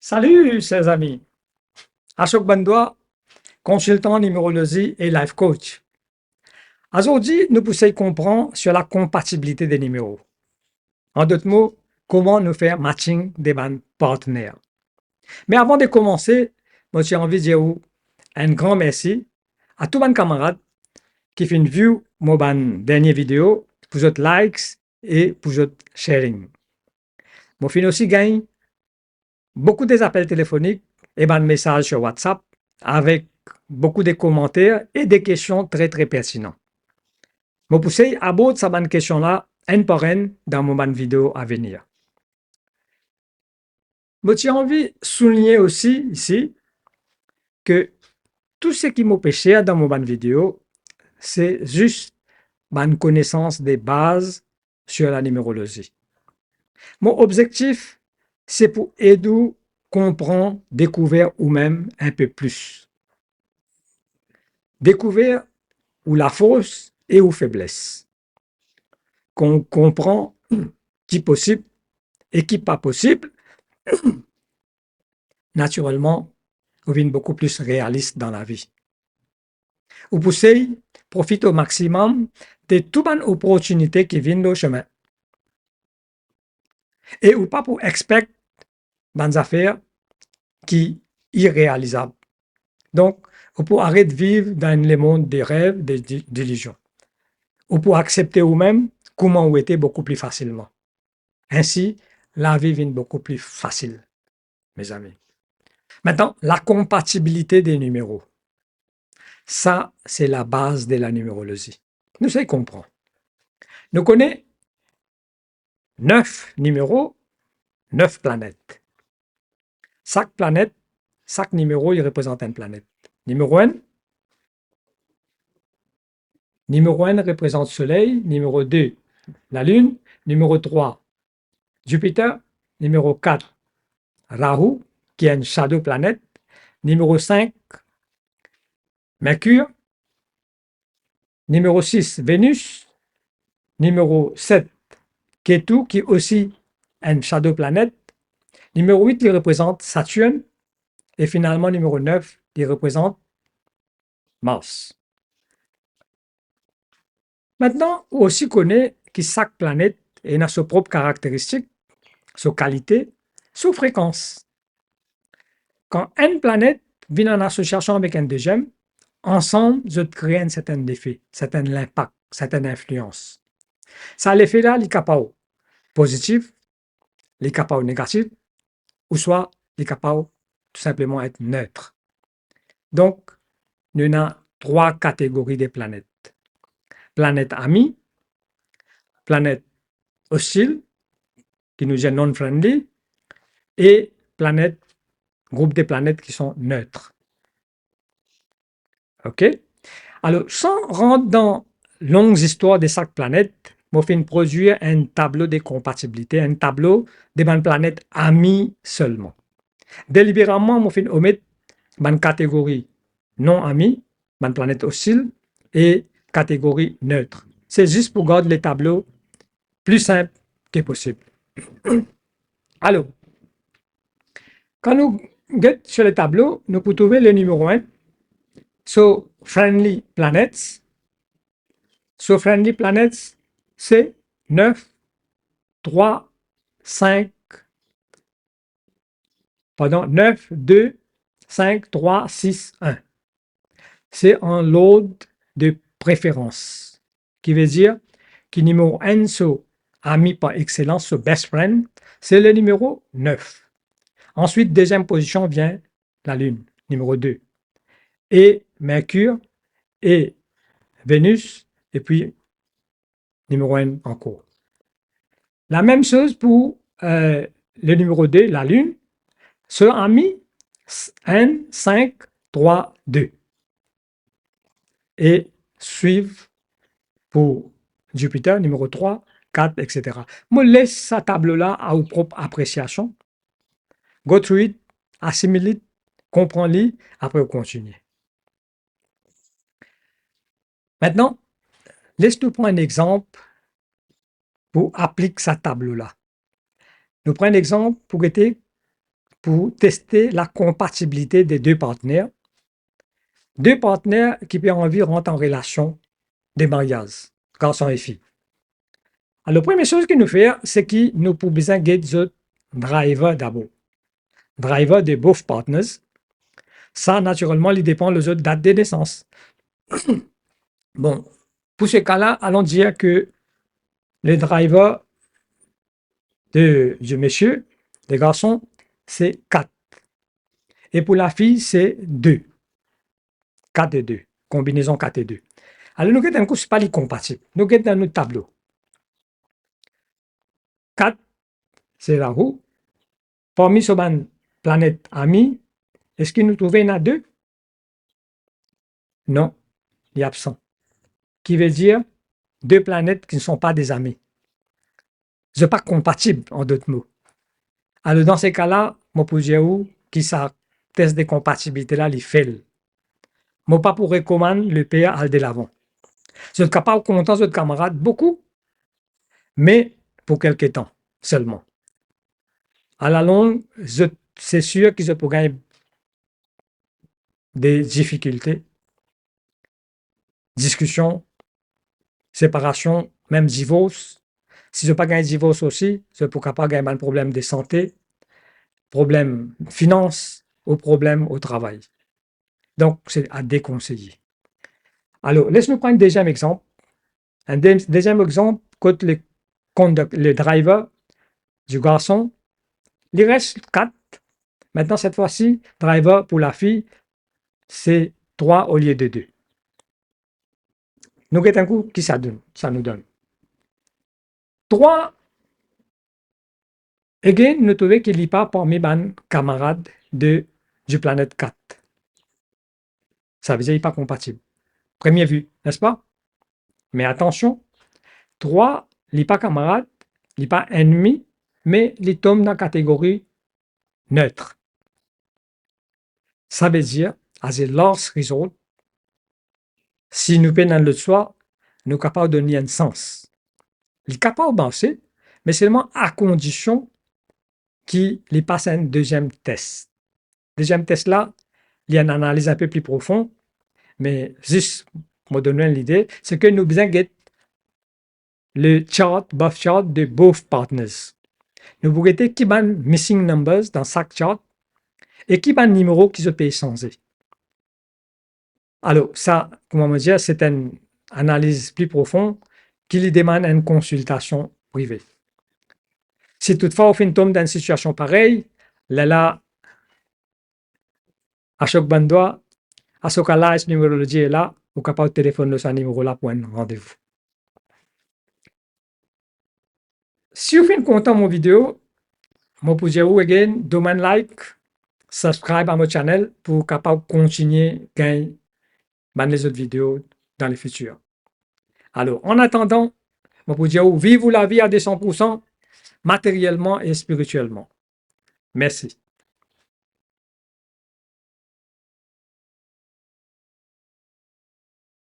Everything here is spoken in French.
Salut, chers amis. Ashok Bandwa, consultant en numérologie et life coach. Aujourd'hui, nous poussons comprendre sur la compatibilité des numéros. En d'autres mots, comment nous faire matching des bandes partenaires. Mais avant de commencer, moi, j'ai envie de dire un grand merci à tous mes camarades qui font une vue mon dernière vidéo, pour votre likes et pour votre sharing. Moi, fin aussi gagne beaucoup des appels téléphoniques et des messages sur WhatsApp avec beaucoup de commentaires et des questions très très pertinentes. Je vais aborder ces questions-là une par une dans mon vidéo à venir. J'ai envie de souligner aussi ici que tout ce qui m'empêchait dans mon vidéo, c'est juste une connaissance des bases sur la numérologie. Mon objectif, c'est pour aider, comprendre, découvrir ou même un peu plus. Découvrir ou la force et ou faiblesse. Qu'on comprend qui possible et qui pas possible, naturellement, on devient beaucoup plus réaliste dans la vie. Ou pousser, profite au maximum de toutes les opportunités qui viennent au chemin. Et ou pas pour expect dans des affaires qui irréalisables. Donc, on peut arrêter de vivre dans le monde des rêves, des illusions. On peut accepter vous-même comment vous êtes beaucoup plus facilement. Ainsi, la vie devient beaucoup plus facile, mes amis. Maintenant, la compatibilité des numéros. Ça, c'est la base de la numérologie. Nous savons comprendre. Nous connaissons 9 numéros, 9 planètes. Chaque planète, chaque numéro, il représente une planète. Numéro 1, représente le Soleil. Numéro 2, la Lune. Numéro 3, Jupiter. Numéro 4, Rahu, qui est une shadow planète. Numéro 5, Mercure. Numéro 6, Vénus. Numéro 7, Ketu, qui est aussi une shadow planète. Numéro 8, il représente Saturne. Et finalement, numéro 9, il représente Mars. Maintenant, on aussi connaît que chaque planète a ses propres caractéristiques, ses qualités, ses fréquences. Quand une planète vient en association avec un deuxième, ensemble, je crée un certain effet, certain impact, certaine influence. Ça l'effet là, les capables positifs, les capables négatifs, ou soit les capables tout simplement être neutres. Donc, nous avons 3 catégories de planètes. Planète amie, planète hostile, qui nous est non-friendly, et planète, groupe de planètes qui sont neutres. OK? Alors, sans rentrer dans longues histoires de chaque planète, je vais produire un tableau de compatibilité, un tableau de bonnes planètes amies seulement. Délibérément, je vais omettre une catégorie non amies, une planète hostile, et catégorie neutre. C'est juste pour garder les tableaux plus simples que possible. Alors, quand nous regardons sur le tableau, nous pouvons trouver le numéro 1, so friendly planets. So friendly planets, c'est 9, 3, 5, 9, 2, 5, 3, 6, 1. C'est un lot de préférence, qui veut dire que numéro 1, so ami par excellence, so best friend, c'est le numéro 9. Ensuite, deuxième position vient la Lune, numéro 2. Et Mercure et Vénus, et puis numéro 1 encore. La même chose pour le numéro 2, la Lune, se a mis 1, 5, 3, 2. Et suivent pour Jupiter, numéro 3, 4, etc. Je laisse sa table-là à vos propres appréciations. Go through it, assimile it, comprends-le, après vous continuez. Maintenant, laisse-nous prendre un exemple pour appliquer sa table-là. Nous prenons un exemple pour être pour tester la compatibilité des deux partenaires. Deux partenaires qui peuvent envie rentrent en relation de mariage, garçon et fille. Alors, la première chose qu'il nous fait, c'est que nous pouvons besoin de the driver d'abord. Driver de both partners. Ça, naturellement, il dépend de la date de naissance. Bon, pour ce cas-là, allons dire que le driver du monsieur, des garçons, c'est 4. Et pour la fille, c'est 2. 4 et 2. Combinaison 4 et 2. Alors, nous avons un coup, ce n'est pas les compatibles. Nous avons dans notre tableau. 4, c'est la roue. Parmi ces planètes amies, est-ce qu'il nous trouvait a 2? Non, il est absent. Qui veut dire 2 planètes qui ne sont pas des amis. Ce n'est pas compatible, en d'autres mots. Alors, dans ces cas-là, je peux dire qui ça test de compatibilité là, il fait. Je pas pour recommander le pays à de l'avant. Je suis capable de compter sur votre camarade beaucoup, mais pour quelques temps seulement. À la longue, c'est sûr qu'ils se pourraient gagner des difficultés, discussions, séparation, même divorce. Si je n'ai pas gagné divorce aussi, je peux pas gagner un problème de santé, problème finance ou problème au travail. Donc, c'est à déconseiller. Alors, laisse-nous prendre un deuxième exemple. Un deuxième exemple, quand le driver du garçon, il reste 4. Maintenant, cette fois-ci, driver pour la fille, c'est 3 au lieu de 2. Nous regardons un coup qui ça nous donne. 3, again, nous trouvons qu'il n'est pas parmi les camarades du planète 4. Ça veut dire qu'il n'est pas compatible. Première vue, n'est-ce pas? Mais attention, 3, il n'est pas camarade, il n'est pas ennemi, mais il tombe dans la catégorie neutre. Ça veut dire, as a last result, si nous prenons le choix, nous sommes capables de donner un sens. Il est capable d'avancer, mais seulement à condition qu'il passe un deuxième test. Deuxième test là, il y a une analyse un peu plus profonde, mais juste pour donner l'idée, c'est que nous besoin de le chart, buff chart de both partners. Nous voulons qui y a missing numbers dans chaque chart et qui y a numéro qui se peut changer. Alors, ça, comment me dire, c'est une analyse plus profonde qui lui demande une consultation privée. Si toutefois, on tombe dans une situation pareille, là, à chaque bandois, à ce cas-là, ce numérologie est là, vous êtes capable de téléphoner ce numéro-là pour un rendez-vous. Si vous faites content de mon vidéo, je vous dis again, donne like, subscribe à mon channel pour capable continuer à gagner les autres vidéos dans le futur. Alors, en attendant, je vous dis vivez la vie à 200%, matériellement et spirituellement. Merci.